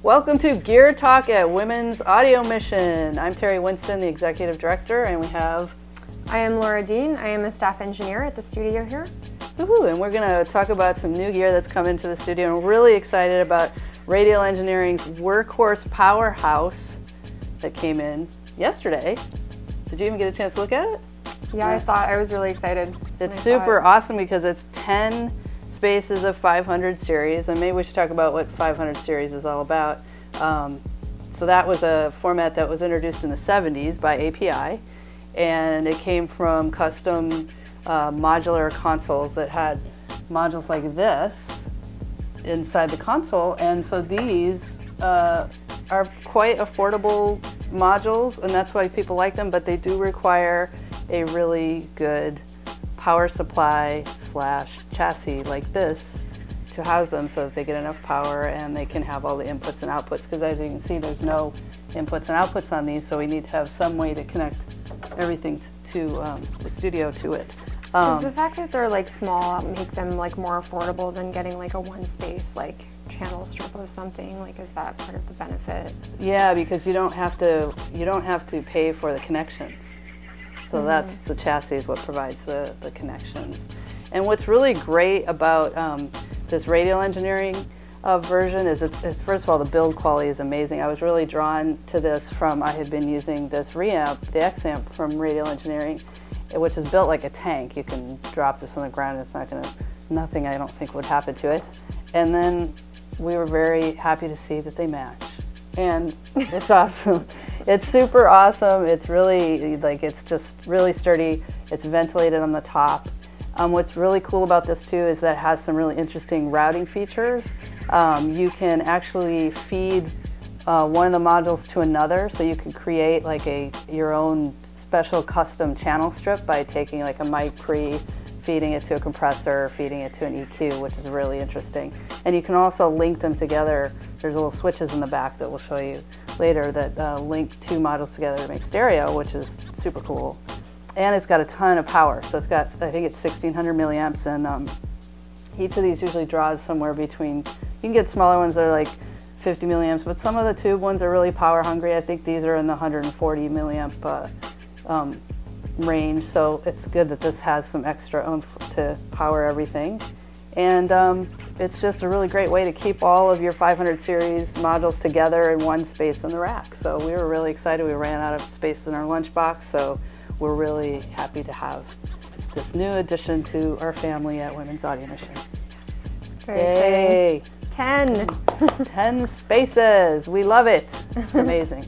Welcome to GearTalk at Women's Audio Mission. I'm Terry Winston, the Executive Director, and we have... I am Laura Dean. I am a staff engineer at the studio here. And we're going to talk about some new gear that's come into the studio. And we're really excited about Radial Engineering's Workhorse Powerhouse that came in yesterday. Did you even get a chance to look at it? Yeah, I saw it. I was really excited. It's super awesome because it's 10 spaces of 500 series, and maybe we should talk about what 500 series is all about. So that was a format that was introduced in the 70s by API, and it came from custom modular consoles that had modules like this inside the console, and so these are quite affordable modules, and that's why people like them, but they do require a really good power supply / chassis like this to house them so that they get enough power and they can have all the inputs and outputs, because as you can see there's no inputs and outputs on these, so we need to have some way to connect everything to the studio to it. Does the fact that they're like small make them like more affordable than getting like a one space like channel strip or something? Like, is that part of the benefit? Yeah, because you don't have to pay for the connections. So that's the chassis is what provides the connections. And what's really great about this Radial Engineering version is first of all, the build quality is amazing. I was really drawn to this from, I had been using this reamp, the X-amp from Radial Engineering, which is built like a tank. You can drop this on the ground and it's not nothing I don't think would happen to it. And then we were very happy to see that they match. And it's awesome. It's super awesome. It's really, it's just really sturdy. It's ventilated on the top. What's really cool about this too is that it has some really interesting routing features. You can actually feed one of the modules to another, so you can create like your own special custom channel strip by taking like a mic pre, feeding it to a compressor, feeding it to an EQ, which is really interesting. And you can also link them together. There's little switches in the back that we'll show you later that link two modules together to make stereo, which is super cool. And it's got a ton of power. So it's got, I think it's 1600 milliamps, and each of these usually draws somewhere between, you can get smaller ones that are like 50 milliamps, but some of the tube ones are really power hungry. I think these are in the 140 milliamp range, so it's good that this has some extra oomph to power everything. And it's just a really great way to keep all of your 500 series modules together in one space in the rack. So we were really excited. We ran out of space in our lunchbox, so we're really happy to have this new addition to our family at Women's Audio Mission. Very exciting. 10! 10 spaces! We love it! It's amazing.